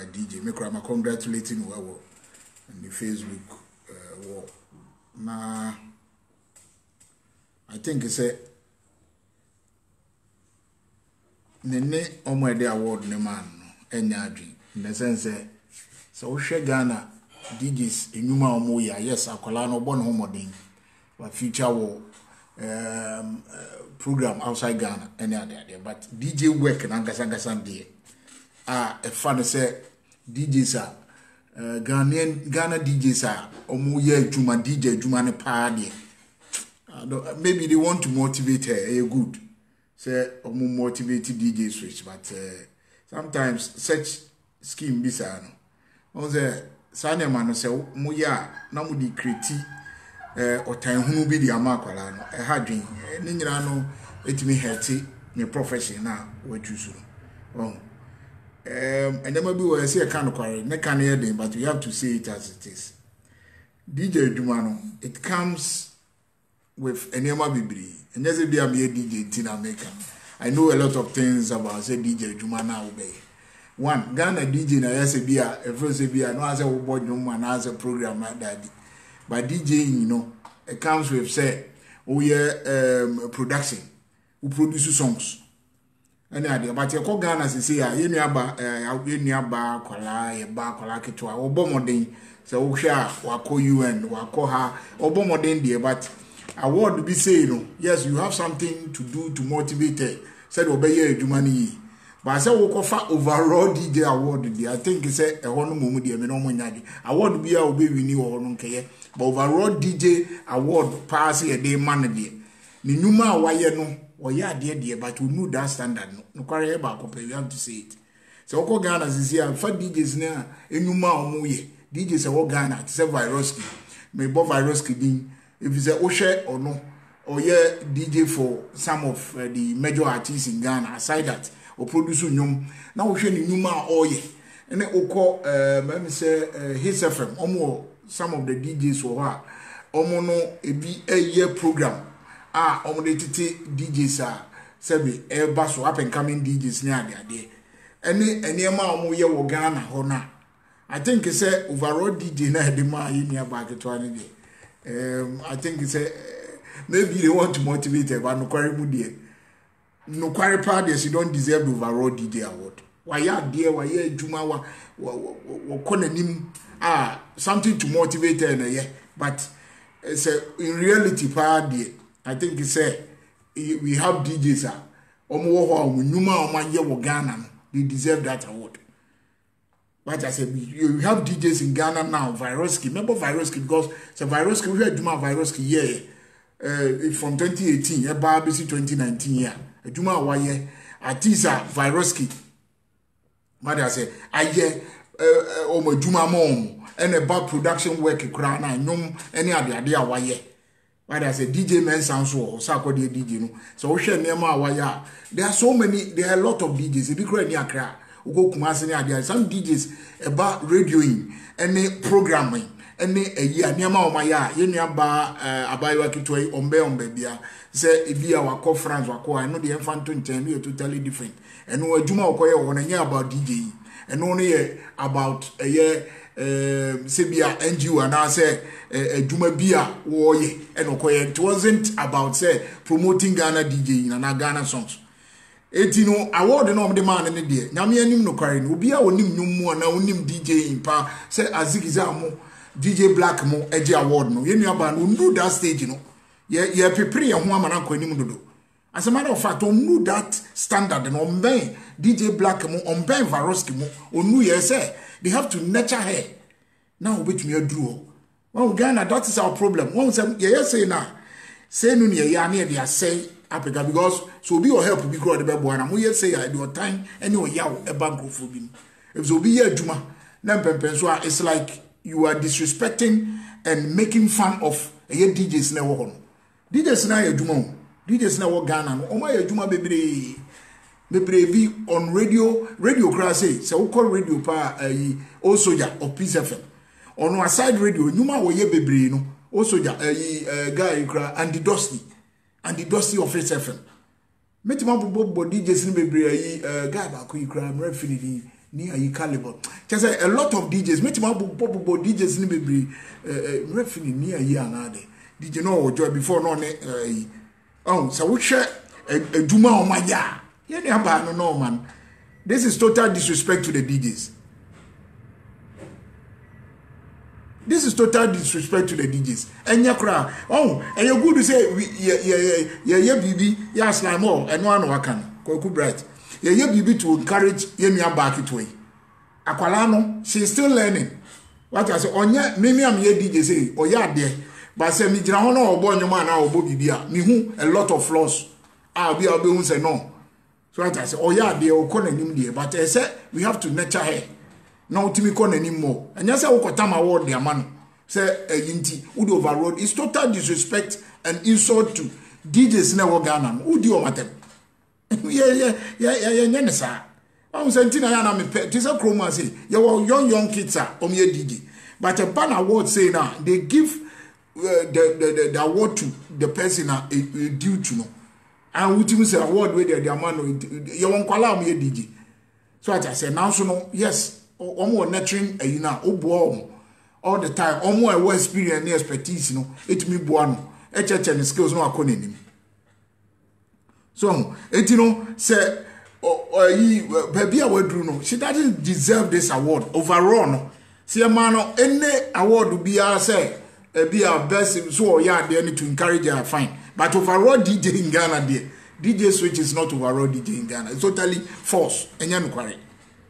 DJ me kra ma congratulating wo on the Facebook wall. Na I think it's a nene omwede award ne man no enya adwin in the sense so hwe Ghana DJs enuma omo ya yes akola no bo no homodin wa future war program outside Ghana any other but DJ work na ngasa dey a fan say DJs are Ghana DJs are omo ye adwuma DJ adwuma ne pa dey maybe they want to motivate her good say omo motivate DJ switch but sometimes such scheme bisa no on say sane man say mo ya na mo di create otan hunu bi di amakwala no hadwen ni nyina no etimi heti me profession na we choose no and then maybe we say kan kware ne kan ye den but you have to say it as it is DJ adwuma no it comes with enema bibiri and just be am DJ in America. I know a lot of things about say DJ adwuma na obey one Ghana DJ na yes be a first be no as a board no man as a program like that but DJ you know it comes with say production who produce songs and idea but you call Ghana say ye nuaba kwala ye ba kwala ketwa obomoden say wo hwa wako UN wako ha obomoden dey but award be say no yes you have something to do to motivate said obey adwuma ni but say wo kofa overall DJ award dey I think say e ho no momu dey me no mo nyade award bi a obe wini wo no nkeye but overall DJ award pass e dey man dey ni nyuma waye no oye ade dey but we know that standard no kware ba ko you have to say it so ko Ghana sisi a fa DJs na enyuma omo ye DJ say wo Ghana say Viruski me bo Viruski din if you say Oshe or no, or yeah, DJ for some of the major artists in Ghana, aside that, or produce nyum, now we share nyuma or ye, and then oko, let me say, his FM, almost some of the DJs for her, almost no, a year program, almost the DJs are, sebi, bass up and coming DJs near there, any amount more year Ghana, hona. I think it's a overall DJ na the man in your back at 20 day. I think it's a maybe they want to motivate her, but no quarry mudie. No quarry parties you don't deserve the overall DJ award. Why ya dear, why ya juma wa something to motivate her yeah. But it's in reality party. I think it's a we have DJs Ghana, they deserve that award. But I said, you have DJs in Ghana now, Viruski. Remember Viruski because so Viruski, we had Juma Viruski from 2018, BBC 2019 year. Juma Waye, Atisa Viruski. But I said, I hear my Juma mom and about production work, Krana, no any other idea Waye. But I said, DJ men sounds so, Sako DJ. So, Nema Waya. There are so many, there are a lot of DJs. If you create Accra. Ugo Kumasi idea some DJs about radioing any programming any a year nyama omaya ye nuaba abayiwa kitwe ombe bia say e bia wako France wako I know the infanto nchen no totally different and no adwuma okoye won nya about DJ and no about a year sebia NGO and I say adwuma bia wo ye and okoye it wasn't about say promoting Ghana DJ and Ghana songs. Etino award no the man ne de nyame anim no kware no obi a onim nyum na onim DJ impa say azigiza mo DJ Black mo eje award no yenu aba no do that stage no ye prepare ye ho amana kwanim dodo as a matter of fact on know that standard no mben DJ Black mo on ben Viruski mo onu ye say they have to nurture her now obetumi aduro well Ghana that is our problem one say ye say na say no ne ya na dey say Africa because so be your help be grow the bebo na mo ye say your time any o yaw e bank of bi if so be ye adwuma na pempen so it's like you are disrespecting and making fun of a DJs na wo ho DJs na ye adwuma DJs na wo Ghana no o ma ye adwuma bebre bi on radio crash say we call radio pa o soja or Peace FM on our side radio nyuma wo ye bebre no o soja guy cra and the Dusty of FM. Metima bobo DJs ni bebre guy ba ko ikra mra finidi ni ayi caliber just a lot of DJs me ma bo DJs ni bebre referee ni ayi anade DJ no ojo before no ne so we share eduma o maya ye ne aba no man. This is total disrespect to the DJs. This is total disrespect to the DJs. Enya kra. And you good to say yeah bibi ya slime all and one wakan. Koku bright. Yeah bibi to encourage yemia back it way. Akwala no, she's still learning. What I say onya me am ye DJ say oya there. But say me jira ho na obo nyoma na obo bibia. Me hu a lot of flaws. I'll be hu say no. So I say oya there o ko nanim there. But I say we have to nurture her. Na utimi ko nanim more. Anya say wo kota ma word there man. Say yinti would overrode. It's total disrespect and insult to DJs na wo Ghana. Who di o matem? Yeah nesa. I'm saying ya na me this a chroma say your young kids are ye DJ. But a ban award say now they give the award to the person due to no. And utimi say award where the man you won kwala ye DJ. So I say now so no yes omo nurturing na obo all the time omo e experience and expertise no etimi boa no echeche skills no akọ nanim. So say baby awadru no she doesn't deserve this award overall no see man no any award be say be our best so yeah they need to encourage her fine but overall DJ in Ghana there DJ Switch is not overall DJ in Ghana. It's totally false. Enya nukware.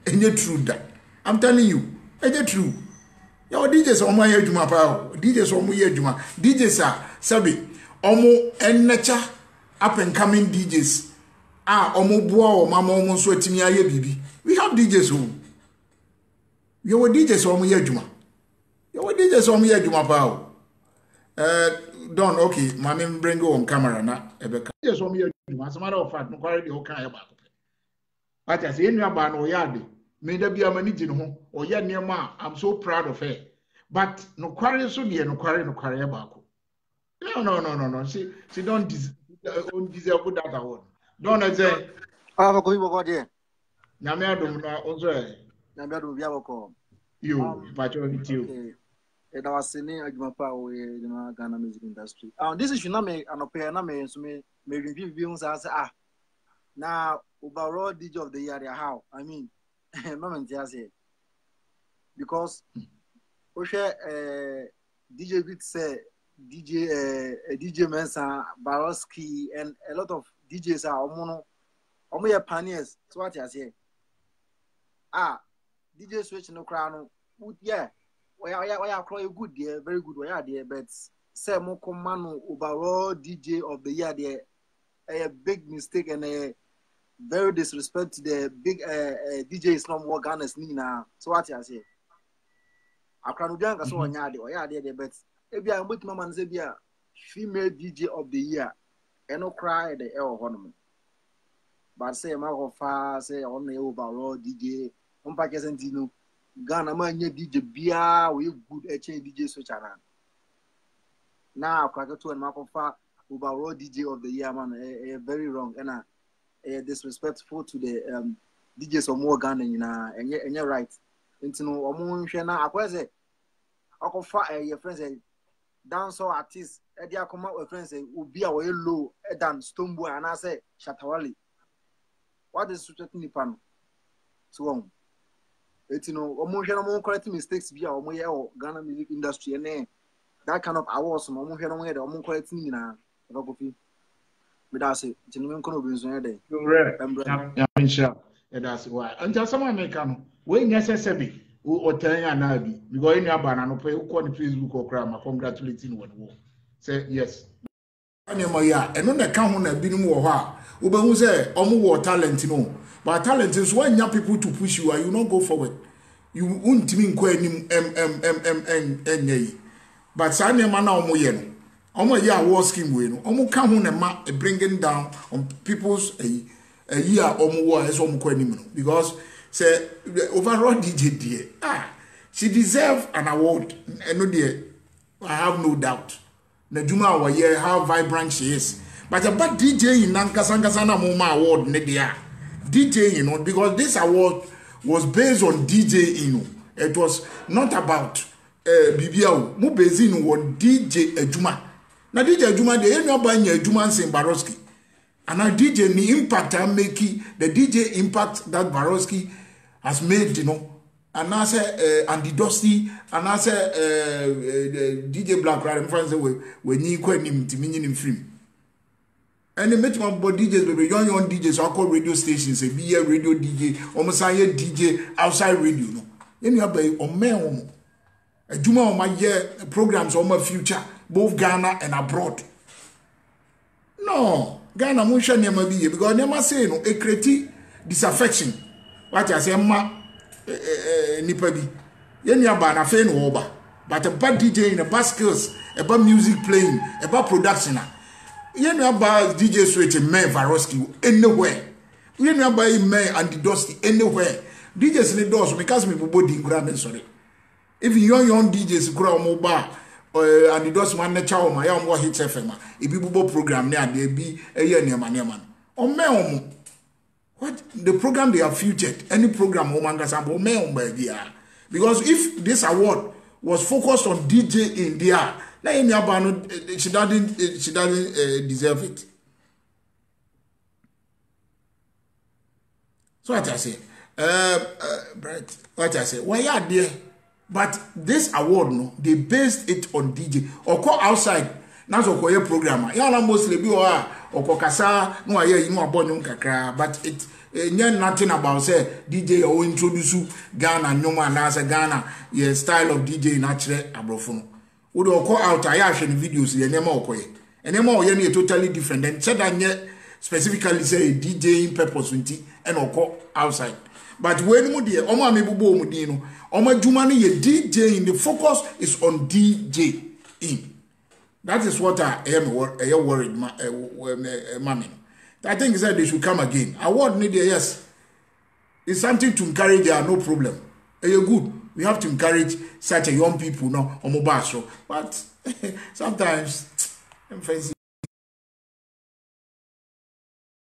Enya true that. I'm telling you. Enya true. Yo DJs omo ye adwuma pa. DJs omo ye adwuma. DJs are sabi omo ennacha up and coming DJs. Omo boa o mama omo so atimi aye bibi. We have DJs who. Yo DJs omo ye adwuma. Yo DJs omo ye adwuma pa. Don okay, mama bring on camera na ebeka. DJs omo ye as a matter of fact, no quality okay about. But as in your ban or yard, may there be a managing home or yard near ma. I'm so proud of her. But no quarry so be no quarry about. No. She don't deserve that award. Don't say, I'm going to go there. Namia also. Namia do Biaco. You, but you. And I was saying, I give in the Ghana music industry. This is not me, and a na me, so me review views as now overall DJ of the year. How? I mean, moment just say because DJ Beat say DJ Mensa, Baroski, and a lot of DJs are omo pioneers. So what I say? DJ Switch no crown. Yeah. We are quite good there, very good. We are there, but say Mokomano overall DJ of the year there, a big mistake and a very disrespect to the big DJ Islam war Ghana's Nina. So what I say? I can't do so on yard or yard there, but if you are with Mamma Zebia, female DJ of the year, and no cry the air ornament. But say Magofa, say only overall DJ, Dino. Ghana man ye DJ bia we good DJ Switch around. Now Krakato and Makofa overall DJ of the year man very wrong and disrespectful to the DJs of more Ghana and you're right. Into no omo na akwese akofa your friends dance artist e dia come with friends obi a we low than Stoneboy and I say Shatawali. What is threatening the pan? So it's no correct mistakes be our Ghana music industry and that kind of awards no more correcting na coffee. But that's it. It's no going to be so day. I'm sure. That's why. And just some American we necessary or telling an Nabi because in your banana pay who on Facebook or crime congratulating one war. Say yes. And on the count on been more who say omu talent no. But talent is when young people to push you and you not go forward. You won't mean quenim but Sanya mana omo yen. Omo ya war scheme we no. Omo come on and bringing down on people's a year omo war as omo quenim no. Because say overall DJ dear. She deserves an award. No dear. I have no doubt. Najuma wa year how vibrant she is. But about DJ in Nankasanga Moma award ne dear. DJ, because this award was based on DJing. It was not about BBL. Mo based in on DJ Ejuma. Now DJ Ejuma, they ain't no buying Ejuma and Baroski. And now DJ the impact I'm making, the DJ impact that Baroski has made, you know. And I say Andy Dusty, and I say DJ Black Ride, and friends when you quit him to mean him film. And they met my boy DJs, baby, young DJs, so I call radio stations, a be a radio DJ, almost a DJ outside radio, no. Then you have a man, a Juma on my year programs on my future, both Ghana and abroad. No, Ghana Musha never be because I never say no, a creative disaffection. What I say, ma. Nipabi. Yen ya ba na fe no oba. But a bad DJ, a bad skills, a bad music playing, a bad production. Yen ya ba DJ switch men Varoski anywhere. Yen ya ba men and the Dusty anywhere. DJs in the doors because me bobo di ngura sorry. Even young DJs kura mo ba and the Dusty man na chawo ma ya mo hit FM. E bi bobo program na dey bi eye nema. O men omo. What the program they have featured, any program because if this award was focused on DJ in there, she doesn't deserve it. So what I say, what I say, why are there? But this award, no, they based it on DJ or call outside. Now so call programmer. Yana mostly be or kokasa no aye you know abon kakra, but it nothing about say DJ or introduce Ghana nyoma na say Ghana your style of DJ natural abrofo. We do call out aye videos ye nema okoye. Enema oye na totally different. Then said that specifically say DJing purpose unti and oko outside. But when mu de omo amebubo mu din no, omo adwuma no ye DJing, the focus is on DJ in. That is what I am worried, mommy. I think he said they should come again. Award media, yes. It's something to encourage, no problem. You're good. We have to encourage such a young people, no, on mobile show. But sometimes, I'm fancy.